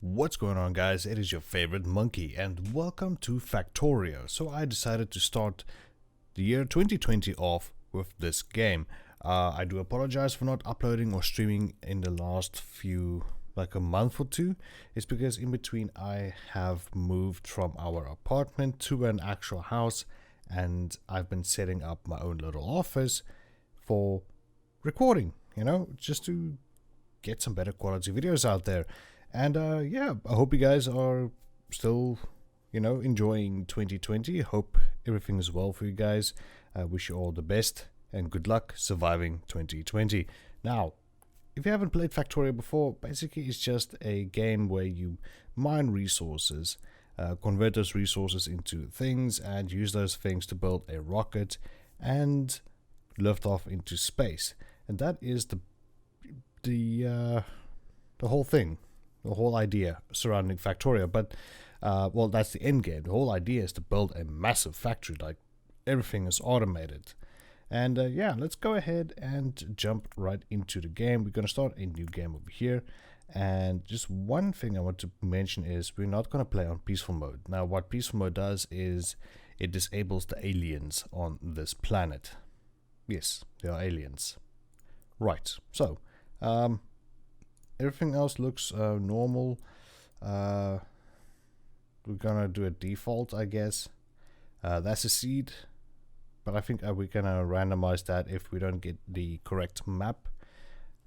What's going on, guys? It is your favorite monkey and welcome to Factorio. So I decided to start the year 2020 off with this game. I do apologize for not uploading or streaming in the last few, like a month or two. It's because in between I have moved from our apartment to an actual house and I've been setting up my own little office for recording, just to get some better quality videos out there. And yeah, I hope you guys are still, enjoying 2020. Hope everything is well for you guys. I wish you all the best and good luck surviving 2020. Now, if you haven't played Factorio before, basically it's just a game where you mine resources, convert those resources into things, and use those things to build a rocket and lift off into space. And that is the whole thing. The whole idea surrounding Factorio, but well, that's the end game. The whole idea is to build a massive factory, like everything is automated. And yeah, let's go ahead and jump right into the game. We're going to start a new game over here. And just one thing I want to mention is we're not going to play on peaceful mode. Now, what peaceful mode does is it disables the aliens on this planet. Yes, they are aliens. Right, so everything else looks normal. We're gonna do a default, I guess. That's a seed, but I think we're gonna randomize that if we don't get the correct map.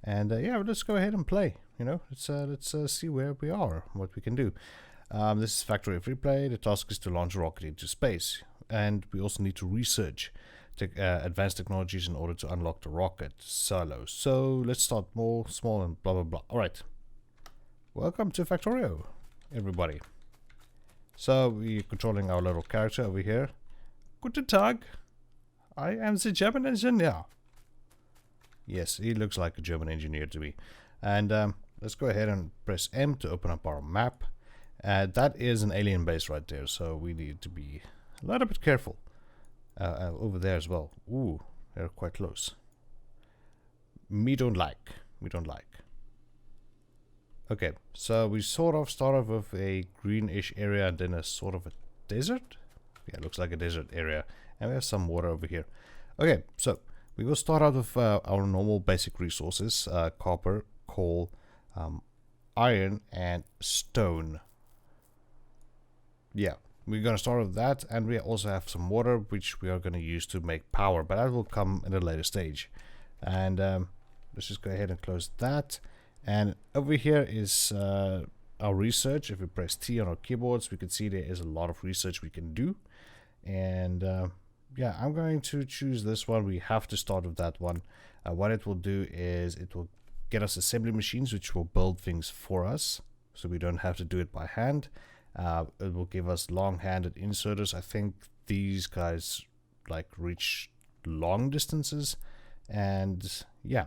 And yeah, let's go ahead and play. Let's see where we are, what we can do. This is Factory Free Play. The task is to launch a rocket into space, and we also need to research advanced technologies in order to unlock the rocket silo. So let's start small and blah blah blah. Alright, welcome to Factorio, everybody. So we're controlling our little character over here. Guten Tag, I am the German engineer. Yes, he looks like a German engineer to me. And let's go ahead and press M to open up our map. That is an alien base right there, so we need to be a little bit careful. Over there as well. Ooh, they're quite close. We don't like. Okay, so we sort of start off with a greenish area and then a sort of a desert. Yeah, it looks like a desert area. And we have some water over here. Okay, so we will start out with our normal basic resources. Copper, coal, iron, and stone. Yeah. We're going to start with that, and we also have some water which we are going to use to make power, but that will come in a later stage. And let's just go ahead and close that. And over here is our research. If we press T on our keyboards, we can see there is a lot of research we can do. And yeah, I'm going to choose this one. We have to start with that one. What it will do is it will get us assembly machines which will build things for us, so we don't have to do it by hand. It will give us long-handed inserters. I think these guys like reach long distances, and yeah,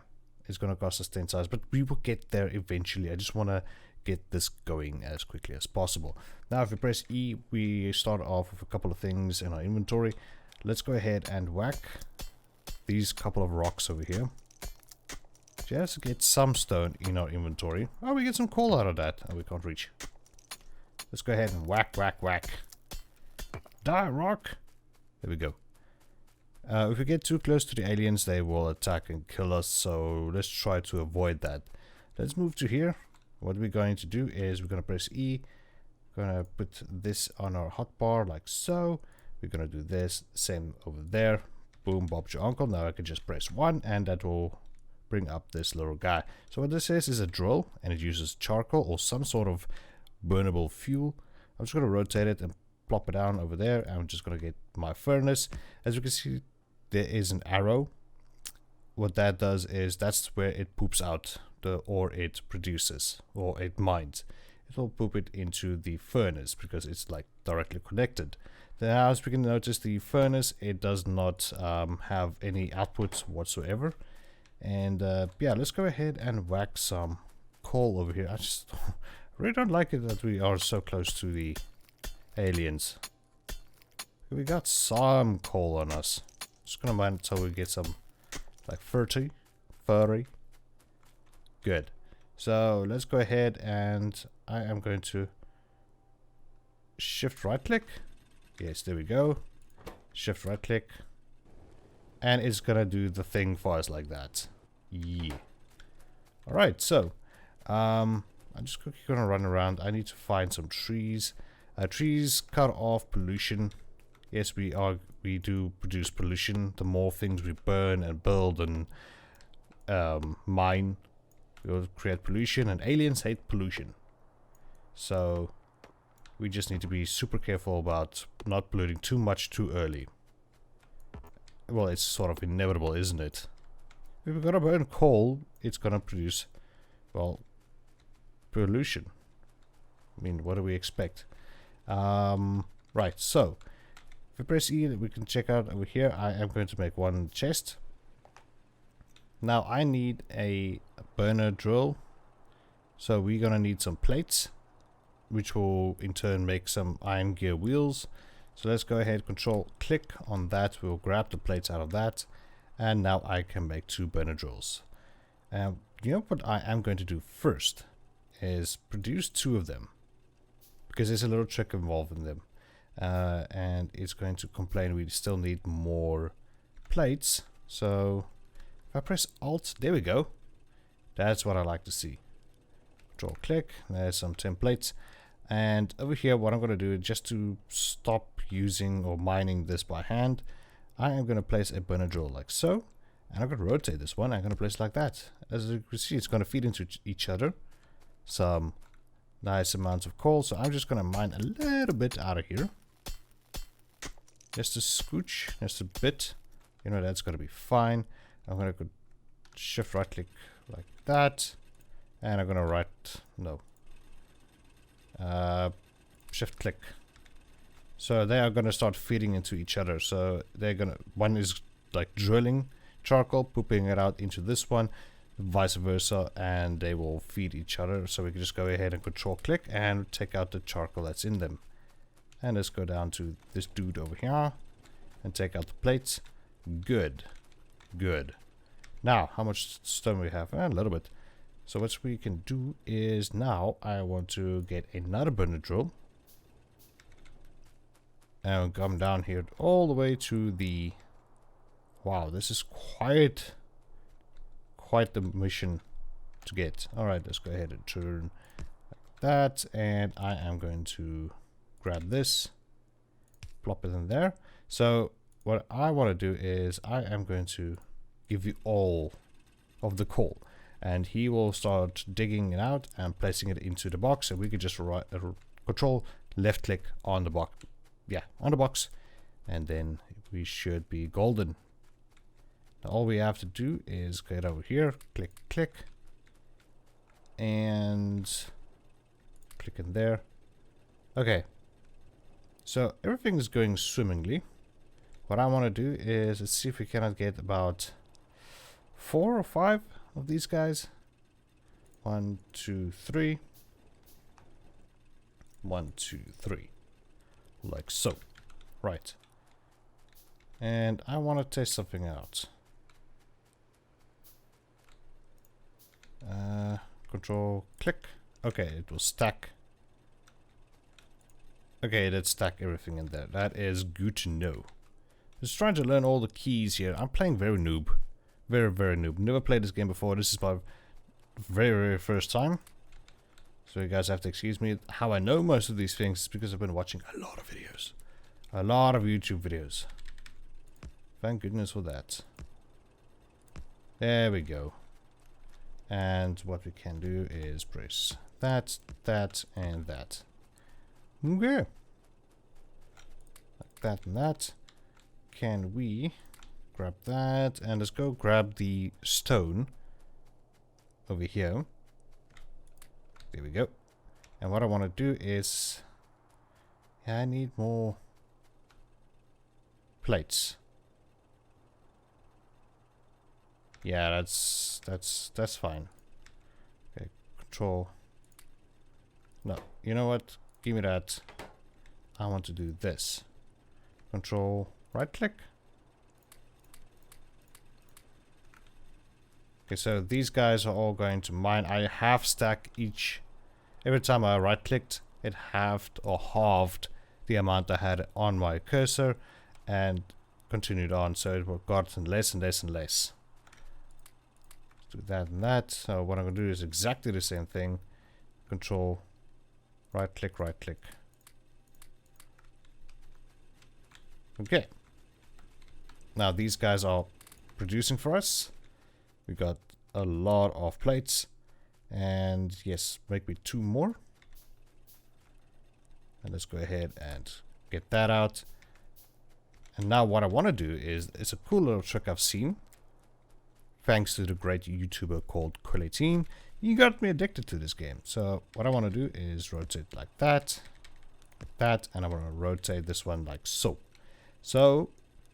it's gonna cost us 10 size, but we will get there eventually. I just want to get this going as quickly as possible. Now if we press E, we start off with a couple of things in our inventory. Let's go ahead and whack these couple of rocks over here just to get some stone in our inventory. Oh, we get some coal out of that. Oh, we can't reach. Let's go ahead and whack. Die, rock! There we go. If we get too close to the aliens, they will attack and kill us, so let's try to avoid that. Let's move to here. What we're going to do is we're going to press E. We're going to put this on our hotbar like so. We're going to do this, same over there. Boom, Bob's your uncle. Now I can just press 1 and that will bring up this little guy. So what this is a drill, and it uses charcoal or some sort of burnable fuel. I'm just going to rotate it and plop it down over there, and I'm just going to get my furnace. As you can see, there is an arrow. What that does is that's where it poops out the ore it produces, or it mines. It will poop it into the furnace because it's like directly connected. Then as we can notice, the furnace, it does not have any output whatsoever. And yeah, let's go ahead and whack some coal over here. I just really don't like it that we are so close to the aliens. We got some coal on us. Just gonna mine it so we get some like 30. Good. So let's go ahead and I am going to shift right click. Yes, there we go. Shift right click. And it's gonna do the thing for us like that. Yeah. Alright, so I'm just quickly gonna run around. I need to find some trees. Trees cut off pollution. Yes, we do produce pollution. The more things we burn and build and mine, we'll create pollution, and aliens hate pollution. So we just need to be super careful about not polluting too much too early. Well, it's sort of inevitable, isn't it? If we're gonna burn coal, it's gonna produce, well, pollution. I mean, what do we expect? Right, so if we press E, we can check out over here. I am going to make one chest. Now I need a burner drill. So we're gonna need some plates, which will in turn make some iron gear wheels. So let's go ahead, control click on that. We'll grab the plates out of that. And now I can make 2 burner drills. You know what I am going to do first is produce 2 of them, because there's a little trick involved in them. And it's going to complain we still need more plates. So if I press Alt, there we go. That's what I like to see. Control click, there's some templates. And over here, what I'm going to do, just to stop using or mining this by hand, I am going to place a burner drill like so. And I'm going to rotate this one. I'm going to place it like that. As you can see, it's going to feed into each other. Some nice amounts of coal. So I'm just going to mine a little bit out of here. Just a scooch, just a bit. You know, that's going to be fine. I'm going to go shift right click like that. And I'm going to shift click. So they are going to start feeding into each other. So they're going to, one is like drilling charcoal, pooping it out into this one, vice versa, and they will feed each other. So we can just go ahead and control click and take out the charcoal that's in them. And let's go down to this dude over here and take out the plates. Good. Good. Now, how much stone we have? A little bit. So what we can do is now I want to get another burner drill. And come down here all the way to the... Wow, this is quite the mission to get. Alright, let's go ahead and turn like that. And I am going to grab this, plop it in there. So what I want to do is I am going to give you all of the coal, and he will start digging it out and placing it into the box, and we can just control left click on the box. Yeah, on the box, and then we should be golden. Now all we have to do is get over here, click click, and click in there. Okay, so everything is going swimmingly. What I want to do is let's see if we cannot get about 4 or 5 of these guys. 1, 2, 3. 1, 2, 3. Like so. Right. And I want to test something out. Control click. Okay, it will stack. Okay, let's stack everything in there. That is good to know. Just trying to learn all the keys here. I'm playing very noob. Very, very noob. Never played this game before. This is my very, very first time. So you guys have to excuse me. How I know most of these things is because I've been watching a lot of videos. A lot of YouTube videos. Thank goodness for that. There we go. And what we can do is press that, that, and that. Okay. Like that and that. Can we grab that? And let's go grab the stone over here. There we go. And what I want to do is... Yeah, I need more plates. Yeah, that's fine. Okay, control. No, you know what? Give me that. I want to do this. Control, right click. Okay, so these guys are all going to mine. I half stack each. Every time I right clicked, it halved or halved the amount I had on my cursor and continued on, so it got less and less and less. Let's do that and that. So what I'm going to do is exactly the same thing. Control, right click, right click. Okay. Now these guys are producing for us. We got a lot of plates. And yes, make me 2 more. And let's go ahead and get that out. And now what I want to do is, it's a cool little trick I've seen. Thanks to the great YouTuber called Coletine. He got me addicted to this game. So what I want to do is rotate like that, and I want to rotate this one like so. So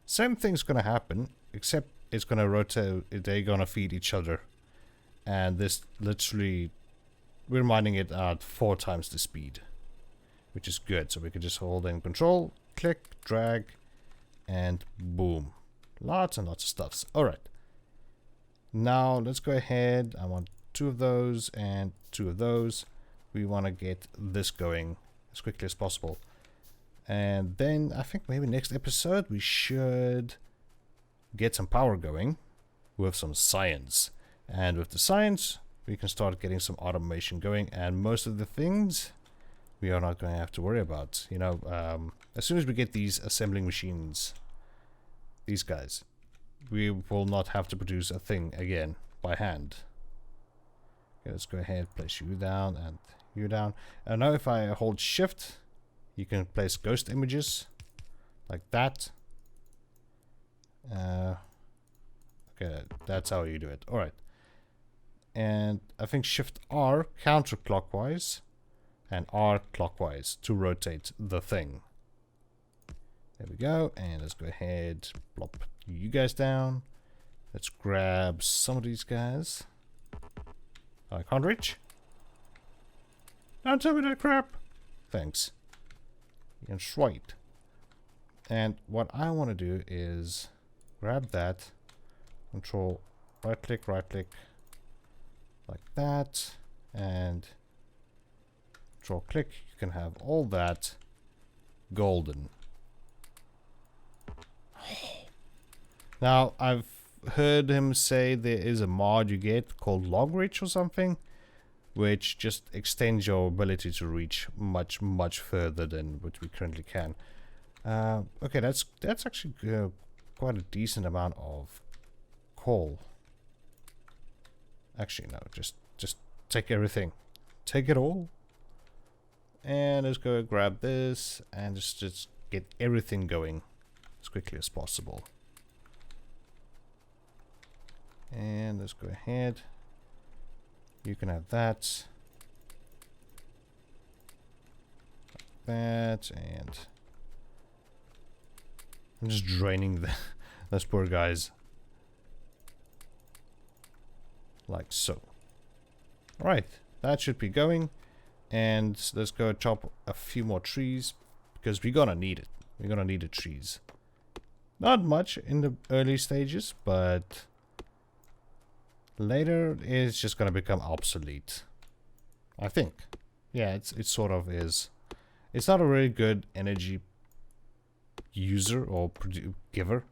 same thing's going to happen, except it's going to rotate, they're going to feed each other. And this literally, we're mining it at 4 times the speed, which is good. So we can just hold in control, click, drag, and boom. Lots and lots of stuffs. All right. Now let's go ahead. I want 2 of those and 2 of those. We want to get this going as quickly as possible. And then I think maybe next episode we should get some power going with some science. And with the science, we can start getting some automation going. And most of the things we are not going to have to worry about. You know, as soon as we get these assembling machines, these guys, we will not have to produce a thing again by hand. Okay, let's go ahead, place you down and you down. And now if I hold shift, you can place ghost images like that. Okay, that's how you do it. All right. And I think shift R counterclockwise and R clockwise to rotate the thing. There we go. And let's go ahead, plop you guys down. Let's grab some of these guys. I can't reach. Don't tell me that crap. Thanks. That's right. And what I want to do is grab that, control, right click, like that, and control click. You can have all that golden. Now, I've heard him say there is a mod you get called long reach or something, which just extends your ability to reach much, much further than what we currently can. Okay, that's actually quite a decent amount of coal. Actually, no, just take everything. Take it all. And let's go grab this and just get everything going as quickly as possible. And let's go ahead. You can have that. That, and I'm just draining those poor guys. Like so. Alright, that should be going. And let's go chop a few more trees, because we're gonna need it. We're gonna need the trees. Not much in the early stages, but later it's just gonna become obsolete, I think. Yeah, it sort of is. It's not a really good energy user or giver.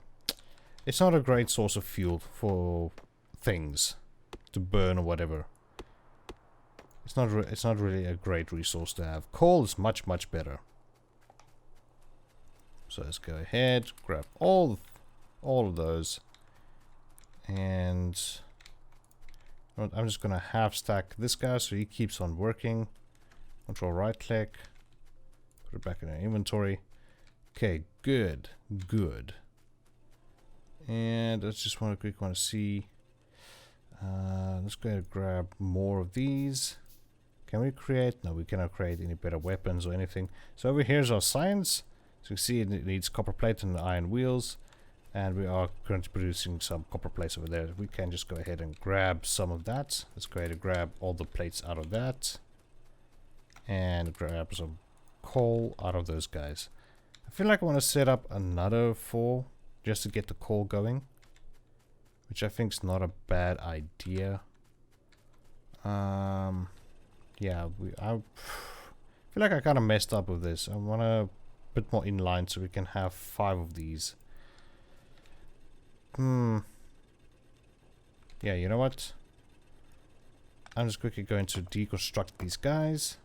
It's not a great source of fuel for things to burn or whatever. It's not really a great resource to have. Coal is much better. So let's go ahead, grab all of those, and I'm just gonna half stack this guy so he keeps on working. Control right click, put it back in our inventory. Okay, good. And let's just want to see. Let's go ahead and grab more of these. Can we create? No, we cannot create any better weapons or anything. So over here's our science. So you can see it needs copper plate and iron wheels. And we are currently producing some copper plates over there. We can just go ahead and grab some of that. Let's go ahead and grab all the plates out of that. And grab some coal out of those guys. I feel like I want to set up another 4 just to get the coal going. which I think is not a bad idea. Yeah, I feel like I kind of messed up with this. I want a bit more inline so we can have 5 of these. Yeah, you know what? I'm just quickly going to deconstruct these guys.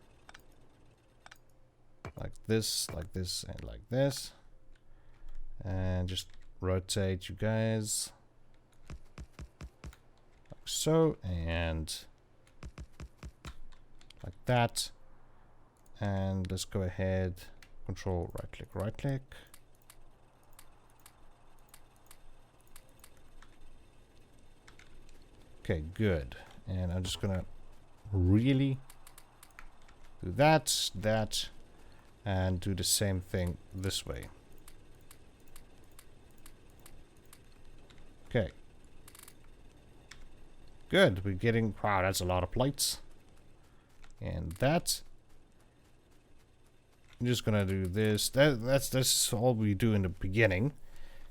Like this, and like this. And just rotate you guys. Like so, and like that. And let's go ahead, control right click. Okay, good. And I'm just gonna really do that, and do the same thing this way. Okay. Good, we're getting, wow, that's a lot of plates. And that. I'm just gonna do this. That's all we do in the beginning.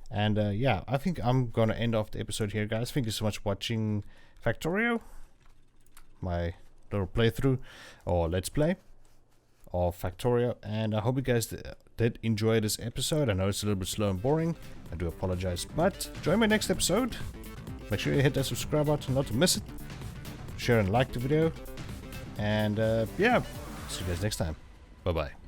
And yeah, I think I'm gonna end off the episode here, guys. Thank you so much for watching Factorio, my little playthrough or let's play of Factorio, and I hope you guys did enjoy this episode. I know it's a little bit slow and boring, I do apologize, but join my next episode. Make sure you hit that subscribe button not to miss it, share and like the video, and yeah, see you guys next time. Bye bye.